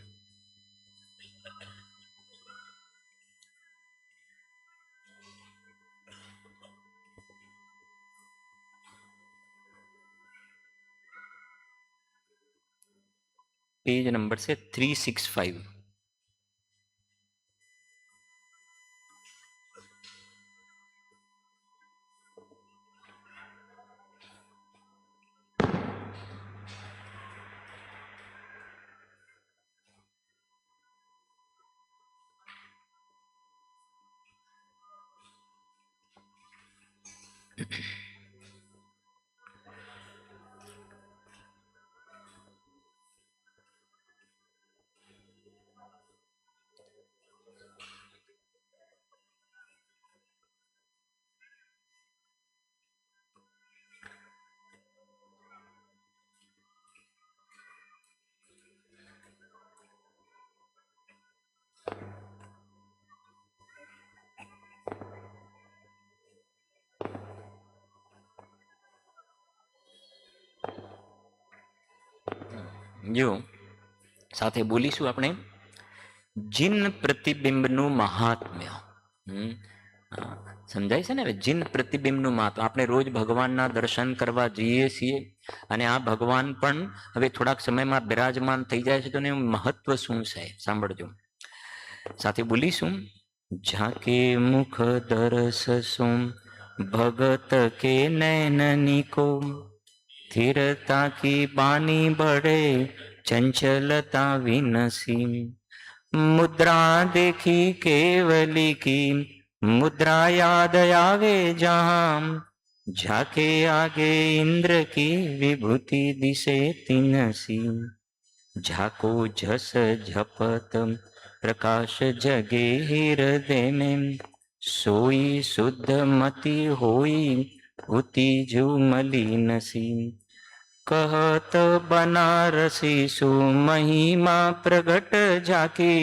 पेज नंबर से 365. જો સાથે બોલીશું આપણે, જીન પ્રતિબિંબનું મહાત્મ્ય. સમજાય છે ને? હવે જીન પ્રતિબિંબનું મહાત્મ્ય. આપણે રોજ ભગવાનના દર્શન કરવા જઈએ છીએ અને આ ભગવાન પણ હવે થોડાક સમયમાં બિરાજમાન થઈ જાય છે, તો એનું મહત્વ શું છે સાંભળજો. સાથે બોલીશું, ઝાકે મુખ દરસ સોમ ભગત કે નૈનની કો, स्थिरता की बानी बढ़े चंचलता विनसी, मुद्रा देखी केवली की मुद्रा याद आवे जहां, झाके आगे इंद्र की विभूति दिशे तिनसी, झाको झस झपत प्रकाश जगे हृदय में, सोई शुद्ध मति होई उति जो मलिनसी, कहत बनारसी सु महिमा प्रगट झाकी,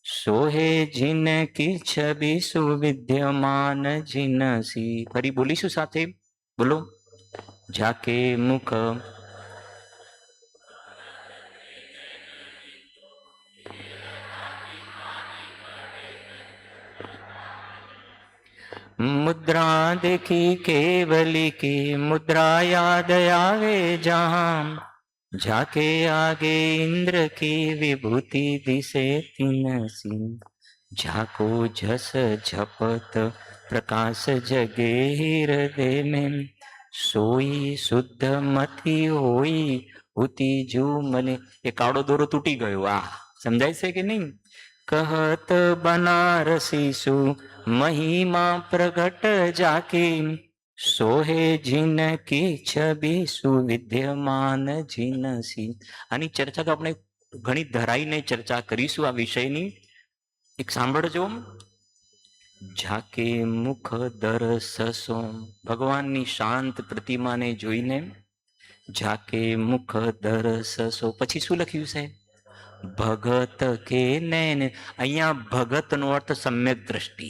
सोहे जिन की छवि सुविद्यमान जिनसी. फरी बोलीशु साथे, बोलो, झाके मुख मुद्रा देखी केवली की मुद्रा याद आवे जहां, झाके आगे इंद्र की विभूति दिसे तिनसी, झाको जस झपत प्रकाश जगे हृदय में सोई शुद्ध मती होई हुती जूमले. એ કાળો દોરો તૂટી ગયો. આ સમજાય છે કે નહીં? कहत बनारसी सु महिमा प्रगट जाके सोहे जिन की छवि सुविद्यमान जिनसी. આની ચર્ચા તો આપણે ઘણી ધરાઈને ચર્ચા કરીશું આ વિષયની. એક સાંભળજો. ઝાકે મુખ દરસસો, ભગવાનની શાંત પ્રતિમાને જોઈને ઝાકે મુખ દરસસો. પછી શું લખ્યું છે? ભગત કે નૈન. અહીંયા ભગતનો અર્થ સમ્યક દ્રષ્ટિ.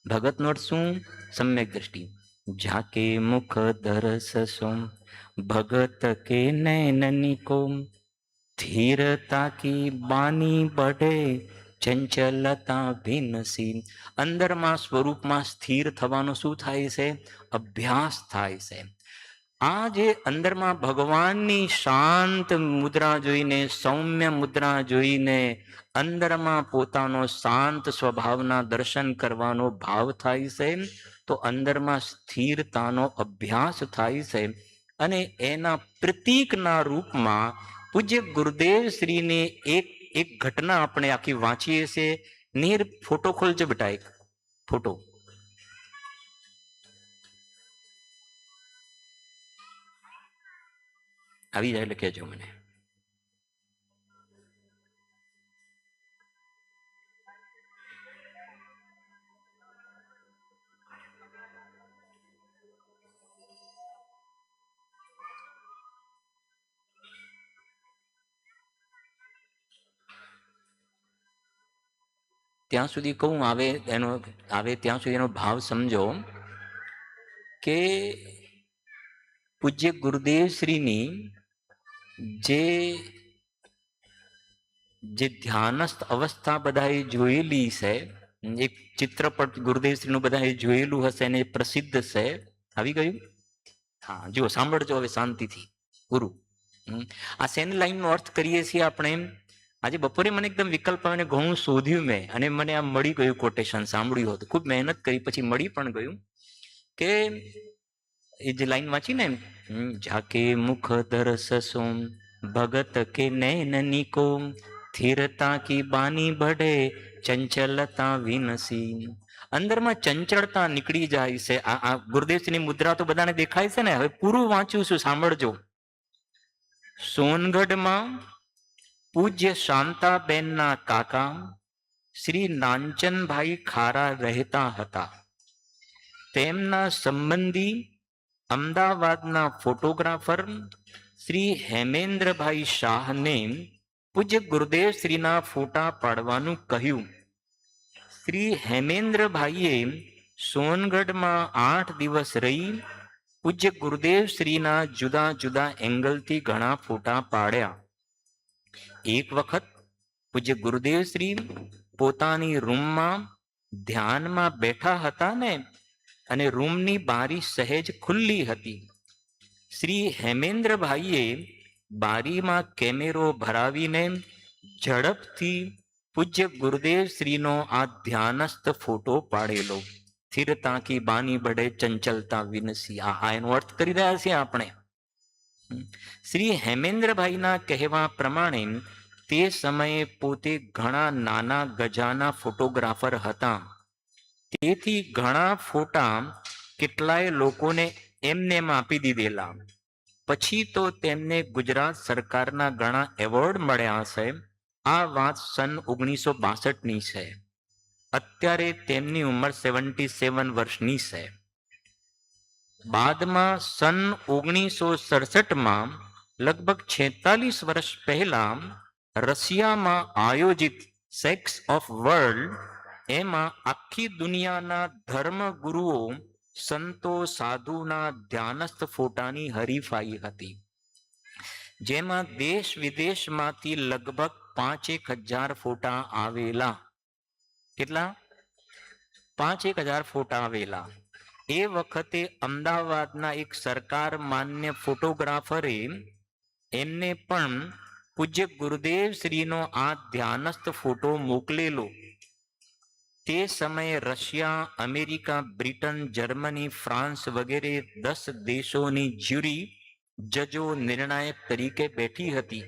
ભગતનો અર્થ શું? સમ્યક દ્રષ્ટિ. ઝાકે મુખ દરસસો ભગત કે નૈનની કો ધીરતા કી બાની બઢે ચંચલતા ભિન્નસી. અંદરમાં સ્વરૂપમાં સ્થિર થવાનો શું થાય છે? અભ્યાસ થાય છે. આ જે અંદરમાં ભગવાનની શાંત મુદ્રા જોઈને, સૌમ્ય મુદ્રા જોઈને અંદરમાં પોતાનો શાંત સ્વભાવના દર્શન કરવાનો ભાવ થાય છે, તો અંદરમાં સ્થિરતાનો અભ્યાસ થાય છે. અને એના પ્રતીકના રૂપમાં પૂજ્ય ગુરુદેવ શ્રીની એક ઘટના આપણે આખી વાંચીએ છીએ. નીર ફોટો ખોલજો બેટા, એક ફોટો. આવી જાય એટલે કહેજો મને. ત્યાં સુધી કહું આવે ત્યાં સુધી એનો ભાવ સમજો કે પૂજ્ય ગુરુદેવ શ્રીની જે ધ્યાનસ્થ અવસ્થા બધાએ જોયેલી છે, એક ચિત્રપટ ગુરુદેવ શ્રીનું બધાએ જોયેલું હશે અને પ્રસિદ્ધ છે. આવી ગયું? હા, જુઓ, સાંભળજો હવે શાંતિથી. ગુરુ, આ સેન લાઈનનો અર્થ કરીએ છીએ આપણે. આજે બપોરે મને એકદમ વિકલ્પ આવે ઘણું શોધ્યું મેં, અને મને આમ મળી ગયું કોટેશન, સાંભળ્યું હતું, ખૂબ મહેનત કરી, પછી મળી પણ ગયું કે એ જે લાઈન વાંચી ને, ઝાકે મુખ દરસસો ભગત કે નૈનની કો સ્થિરતા કી બાની બઢે ચંચલતા વિનસી. અંદરમાં ચંચળતા નીકળી જાય છે. આ ગુરુદેવની મુદ્રા તો બધાને દેખાય છે ને. હવે પૂરું વાંચ્યું છું, સાંભળજો. સોનગઢમાં પૂજ્ય શાંતાબેનના કાકા શ્રી નાનચંદભાઈ ખારા રહેતા હતા. તેમના સંબંધી અમદાવાદના ફોટોગ્રાફર શ્રી હેમેન્દ્રભાઈ શાહને પૂજ્ય ગુરુદેવ શ્રીના ફોટા પાડવાનું કહ્યું. શ્રી હેમેન્દ્રભાઈએ સોનગઢમાં 8 દિવસ રહી પૂજ્ય ગુરુદેવ શ્રીના જુદા જુદા એંગલથી ઘણા ફોટા પાડ્યા. એક વખત પૂજ્ય ગુરુદેવ શ્રી પોતાની રૂમમાં ધ્યાનમાં બેઠા હતા ને, અને રૂમની બારી સહેજ ખુલ્લી હતી. શ્રી હેમેન્દ્રભાઈએ બારીમાં કેમેરો ભરાવીને ઝડપથી પૂજ્ય ગુરુદેવ શ્રીનો આ ધ્યાનસ્થ ફોટો પાડેલો. સ્થિરતા કી બાની બઢે ચંચલતા વિનસી. આ એનો અર્થ કરી રહ્યા છીએ આપણે. શ્રી હેમેન્દ્રભાઈના કહેવા પ્રમાણે તે સમયે પોતે ઘણા નાના ગજાના ફોટોગ્રાફર હતા. તેથી ઘણા ફોટા કેટલાય લોકોને એમને આપી દીધેલા. પછી તો તેમને ગુજરાત સરકારના ઘણા એવોર્ડ મળ્યા છે. આ વાત સન 1962ની છે. અત્યારે તેમની ઉંમર 77 વર્ષની છે. બાદમાં સન 1967માં લગભગ 46 વર્ષ પહેલા રશિયામાં આયોજિત સેક્સ ઓફ વર્લ્ડ, એમાં આખી દુનિયાના ધર્મ ગુરુઓ, સંતો, સાધુના ધ્યાનસ્થ ફોટાની હરીફાઈ હતી, જેમાં દેશ વિદેશમાંથી લગભગ 5,000 ફોટા આવેલા. કેટલા? 5,000 ફોટા આવેલા. એ વખતે અમદાવાદના એક સરકાર માન્ય ફોટોગ્રાફરે એમને પણ પૂજ્ય ગુરુદેવ શ્રીનો આ ધ્યાનસ્થ ફોટો મોકલેલો. તે સમયે Russia, America, Britain, Germany, France વગેરે 10 દેશોની જ્યુરી જજો નિર્ણાયક તરીકે બેઠી હતી.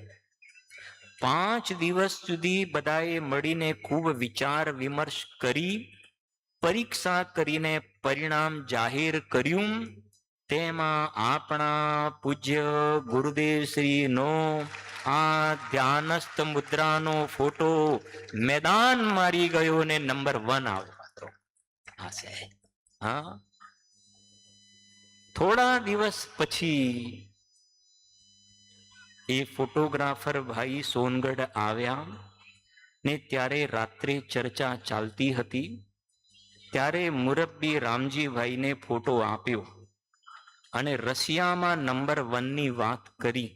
5 દિવસ સુધી બધાએ મળીને ખૂબ વિચાર વિમર્શ કરી પરીક્ષા કરીને પરિણામ જાહેર કર્યું. તેમાં આપણા પૂજ્ય ગુરુદેવ શ્રીનો આ ધ્યાનસ્થ મુદ્રાનો ફોટો મેદાન મારી ગયો ને નંબર 1 આવ્યો. આ છે. હા, થોડા દિવસ પછી એ ફોટોગ્રાફર ભાઈ સોનગઢ આવ્યા ને ત્યારે રાત્રે ચર્ચા ચાલતી હતી. ત્યારે મુરબ્બી રામજીભાઈને ફોટો આપ્યો અને રશિયામાં નંબર 1 ની વાત કરી.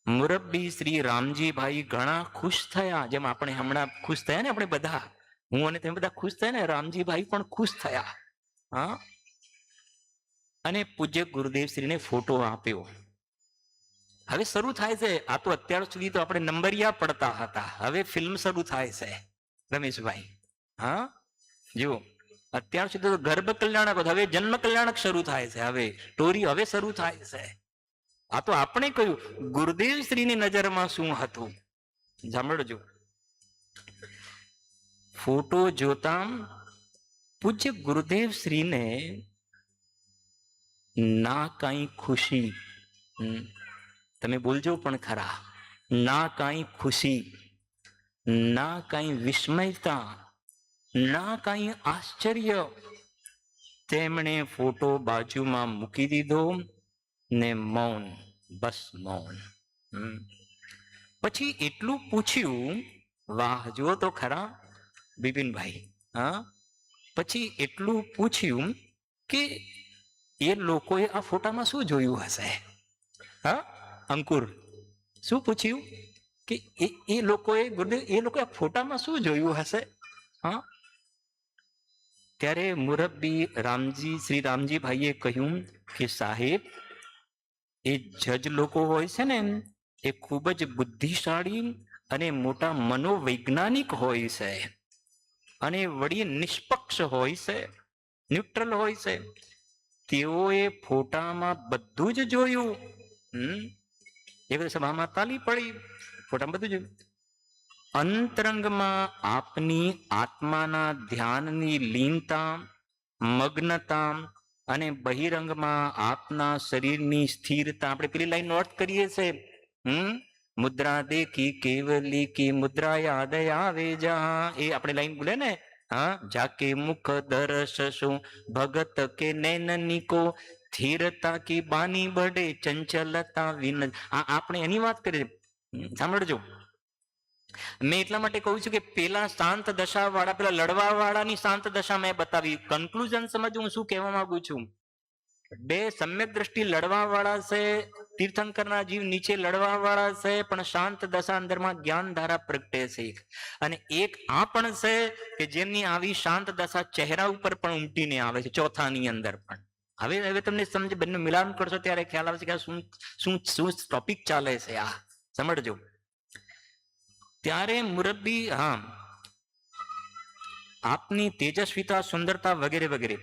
મુરબ્બી શ્રી રામજીભાઈ ઘણા ખુશ થયા, જેમ આપણે હમણાં ખુશ થયા ને, આપણે બધા, હું અને તમે બધા ખુશ થયા ને, રામજીભાઈ પણ ખુશ થયા. હા, અને પૂજ્ય ગુરુદેવ શ્રીને ફોટો આપ્યો. હવે શરૂ થાય છે. આ તો અત્યાર સુધી તો આપણે નંબરિયા પડતા હતા, હવે ફિલ્મ શરૂ થાય છે રમેશભાઈ. હા, જુઓ, અત્યાર સુધી તો ગર્ભ કલ્યાણક, હવે જન્મ કલ્યાણક શરૂ થાય છે. હવે સ્ટોરી હવે શરૂ થાય છે. આ તો આપણે કહ્યું ગુરુદેવ શ્રીની નજરમાં શું હતું. સાંભળજો. ફોટો જોતા પૂજ્ય ગુરુદેવ શ્રીને ના કાંઈ ખુશી, તમે બોલજો પણ ખરા, ના કાંઈ ખુશી, ના કાંઈ વિસ્મયતા, ના કાંઈ આશ્ચર્ય. તેમણે ફોટો બાજુમાં મૂકી દીધો ને મૌન, બસ મૌન. પછી એટલું પૂછ્યું, વાહ, જુઓ તો ખરા બિપિનભાઈ. હા, પછી એટલું પૂછ્યું કે એ લોકોએ આ ફોટામાં શું જોયું હશે? હા અંકુર, શું પૂછ્યું કે એ લોકોએ ગુરુદેવ એ લોકોએ ફોટામાં શું જોયું હશે? હા, ત્યારે મુરબ્બી શ્રી રામજીભાઈએ કહ્યું કે સાહેબ, એ જજ લોકો હોય છે ને, એ ખૂબ જ બુદ્ધિશાળી અને મોટા મનોવૈજ્ઞાનિક હોય છે, અને વળી નિષ્પક્ષ હોય છે, ન્યુટ્રલ હોય છે. તેઓએ ફોટામાં બધું જ જોયું. એક સભામાં તાલી પડી, ફોટામાં બધું જોયું. અંતરંગમાં આપની આત્માના ધ્યાનની લીનતા, મગ્નતા અને બહિરંગમાં આપના શરીરની સ્થિરતા. આપણે પેલી લાઈન નોટ કરીએ છીએ, મુદ્રા દેખી કેવલી કી મુદ્રા યાદ આવે જા, એ આપણે લાઈન બોલે ને, હા, જાકે મુખ દર્શ શું ભગત કે નૈનની કો, સ્થિરતા કી બાની બડે ચંચલતા વિન. આપણે એની વાત કરીએ. સાંભળજો, મેં એટલા માટે કહું છું કે પેલા શાંત દશા વાળા, પેલા લડવા વાળાની શાંત દશા મેં બતાવી. કન્ક્લુઝન સમજ, હું શું કહેવા માંગુ છું. બે સમ્યક દ્રષ્ટિ લડવા વાળા છે, તીર્થંકરના જીવ નીચે લડવા વાળા છે, પણ શાંત દશા અંદરમાં જ્ઞાન ધારા પ્રગટે છે. અને એક આ પણ છે કે જેમની આવી શાંત દશા ચહેરા ઉપર પણ ઉમટીને આવે છે, ચોથાની અંદર પણ. હવે તમને સમજ, બંને મિલાન કરશો ત્યારે ખ્યાલ આવશે કે શું ટોપિક ચાલે છે. આ સમજજો. ત્યારે મુરબ્બી, હા, આપની તેજસ્વીતા, સુંદરતા વગેરે વગેરે.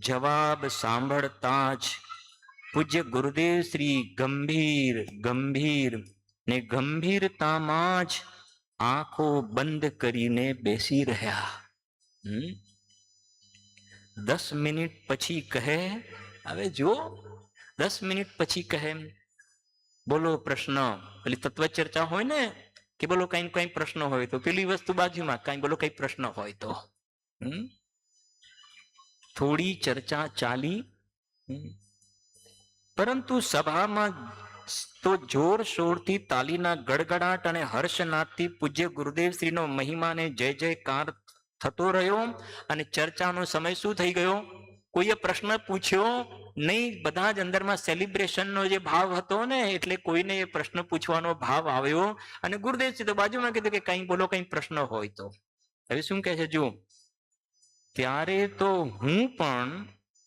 જવાબ સાંભળતા જ પૂજ્ય ગુરુદેવ શ્રી ગંભીર ગંભીર ને ગંભીરતામાં જ આંખો બંધ કરીને બેસી રહ્યા. 10 મિનિટ પછી કહે, હવે જો 10 મિનિટ પછી કહે, બોલો પ્રશ્ન. પેલી તત્વ ચર્ચા હોય ને, કે બોલો કઈ પ્રશ્ન હોય તો, પેલી વસ્તુ બાજુમાં, કઈ બોલો કઈ પ્રશ્ન હોય તો. થોડી ચર્ચા ચાલી, પરંતુ સભામાં તો જોરશોરથી તાલીના ગડગડાટ અને હર્ષનાદથી પૂજ્ય ગુરુદેવ શ્રીનો મહિમાને જય જયકાર થતો રહ્યો. અને ચર્ચાનો સમય શું થઈ ગયો? કોઈએ પ્રશ્ન પૂછ્યો નહીં. બધા જ અંદરમાં સેલિબ્રેશનનો જે ભાવ હતો ને, એટલે કોઈને એ પ્રશ્ન પૂછવાનો ભાવ આવ્યો. અને ગુરુદેવજી તો બાજુમાં કીધું કે કઈ બોલો, કઈ પ્રશ્ન હોય તો. હવે શું કહે છે, જુઓ. ત્યારે તો હું પણ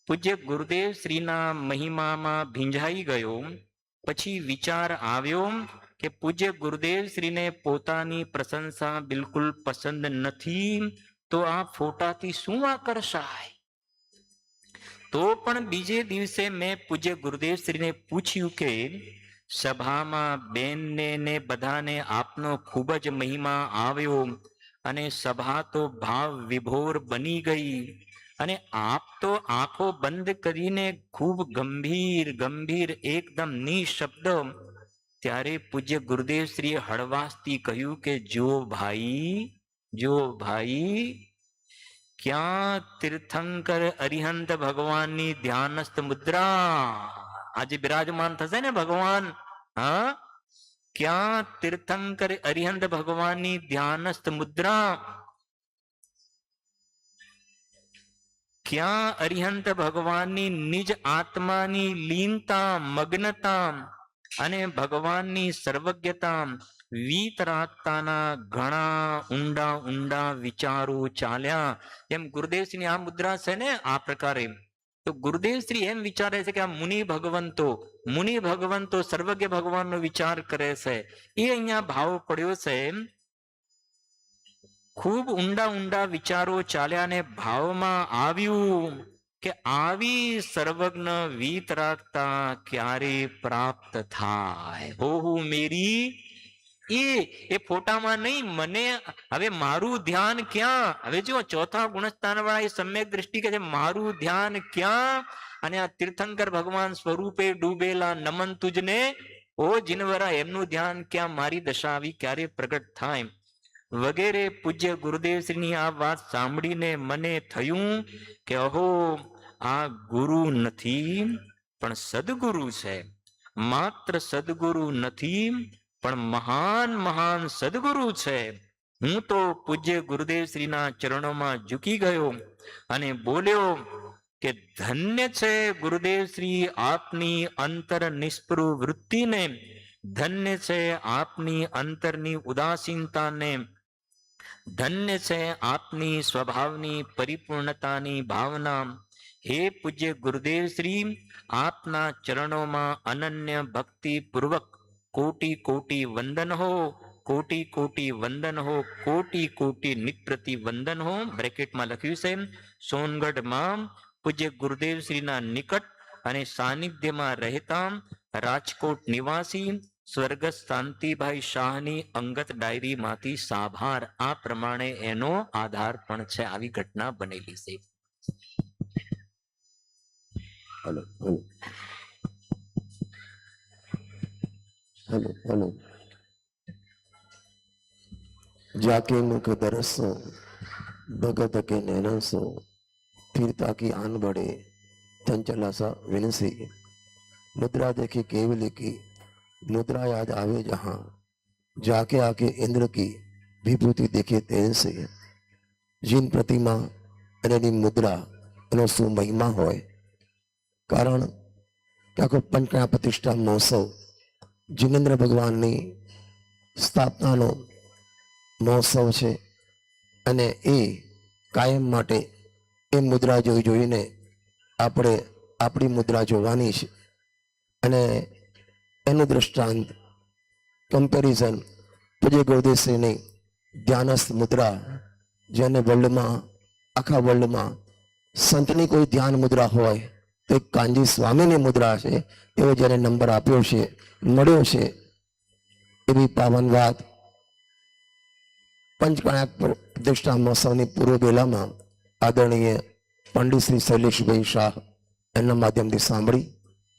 પૂજ્ય ગુરુદેવ શ્રીના મહિમામાં ભીંજાઈ ગયો. પછી વિચાર આવ્યો કે પૂજ્ય ગુરુદેવ શ્રીને પોતાની પ્રશંસા બિલકુલ પસંદ નથી, તો આ ફોટાથી શું આકર્ષાય? તો પણ બીજે દિવસે મેં પૂજ્ય ગુરુદેવ શ્રીને પૂછ્યું કે સભામાં બેનને ને બધાને આપનો ખૂબ જ મહિમા આવ્યો અને સભા તો ભાવ વિભોર બની ગઈ અને આપ તો આંખો બંધ કરીને ખૂબ ગંભીર ગંભીર એકદમ નિશબ્દ. ત્યારે પૂજ્ય ગુરુદેવ શ્રીએ હળવાશથી કહ્યું કે જો ભાઈ ક્યાં તીર્થંકર અરિહંત ભગવાનની ધ્યાનસ્થ મુદ્રા આજે બિરાજમાન થશે ને ભગવાન. હા, ક્યાં તીર્થંકર અરિહંત ભગવાનની ધ્યાનસ્થ મુદ્રા, ક્યાં અરિહંત ભગવાનની નિજ આત્માની લીનતા મગ્નતા અને ભગવાનની સર્વજ્ઞતા વીતરાગતાના ઘણા ઊંડા ઊંડા વિચારો ચાલ્યા. એમ ગુરુદેવશ્રી આ મુદ્રા છે ને આ પ્રકારે, તો ગુરુદેવશ્રી એમ વિચારે છે કે આ મુનિ ભગવંતો સર્વજ્ઞ ભગવાનનો વિચાર કરે છે. એ અહીંયા ભાવ પડ્યો છે. ખૂબ ઊંડા ઊંડા વિચારો ચાલ્યા ને ભાવમાં આવ્યું કે આવી સર્વજ્ઞ વીતરાગતા ક્યારે પ્રાપ્ત થાય? ઓહો મેરી એ ફોટામાં નહીં, મને હવે મારું ધ્યાન ક્યાં? હવે જો ચોથા ગુણસ્થાન વાળા એ સમ્યક દ્રષ્ટિ કે છે મારું ધ્યાન ક્યાં? અને આ તીર્થંકર ભગવાન સ્વરૂપે ડૂબેલા નમન તુજને ઓ જીનવરા, એમનું ધ્યાન ક્યાં? મારી દશા આવી ક્યારે પ્રગટ થાય? વગેરે પૂજ્ય ગુરુદેવ શ્રીની આ વાત સાંભળીને મને થયું કે અહો આ ગુરુ નથી પણ સદગુરુ છે. માત્ર સદગુરુ નથી પણ મહાન મહાન સદગુરુ છે. હું તો પૂજ્ય ગુરુદેવ શ્રીના ચરણોમાં ઝૂકી ગયો અને બોલ્યો કે ધન્ય છે ગુરુદેવ શ્રી આપની અંતર નિષ્પૃહ વૃત્તિને, ધન્ય છે આપની અંતરની ઉદાસીનતાને, ધન્ય છે આપની સ્વભાવની પરિપૂર્ણતાની ભાવના. હે પૂજ્ય ગુરુદેવ શ્રી, આપના ચરણોમાં અનન્ય ભક્તિ પૂર્વક કોટી કોટી વંદન હો, કોટી કોટી વંદન હો, કોટી કોટી નિત્યપ્રતિ વંદન હો. બ્રેકેટમાં લખ્યું છે સોનગઢમાં પૂજ્ય ગુરુદેવ શ્રીના નિકટ અને સાનિધ્યમાં રહેતા રાજકોટ નિવાસી સ્વર્ગસ્થ શાંતિભાઈ શાહની અંગત ડાયરીમાંથી સાભાર. આ પ્રમાણે એનો આધાર પણ છે. આવી ઘટના બનેલી છે. हेलो हेलो हेलो हेलो जाके मुख दरसो भगत के नैनसो फिरता की आन बढ़े चंचला सा विनसी मुद्रा देखे केवल की मुद्रा याद आवे जहां जाके आके इंद्र की विभूति देखे तेन से जिन प्रतिमा અને મુદ્રા એનો શું મહિમા હોય. કારણ કે આખો પંચકણા પ્રતિષ્ઠા મહોત્સવ જીનેન્દ્ર ભગવાનની સ્થાપનાનો મહોત્સવ છે અને એ કાયમ માટે એ મુદ્રા જોઈને આપણે આપણી મુદ્રા જોવાની છે. અને એનું દ્રષ્ટાંત કમ્પેરિઝન પૂજ્ય ગુરુદેવશ્રીની ધ્યાનસ્થ મુદ્રા, જેને વર્લ્ડમાં આખા વર્લ્ડમાં સંતની કોઈ ધ્યાન મુદ્રા હોય તો એક કાનજી સ્વામીની મુદ્રા છે. એવો જેને નંબર આપ્યો છે, મળ્યો છે. એવી પાવન વાત પંચકણા પ્રતિષ્ઠા મહોત્સવની પૂર્વ બેલામાં આદરણીય પંડિત શ્રી શૈલેષભાઈ શાહ એમના માધ્યમથી સાંભળી.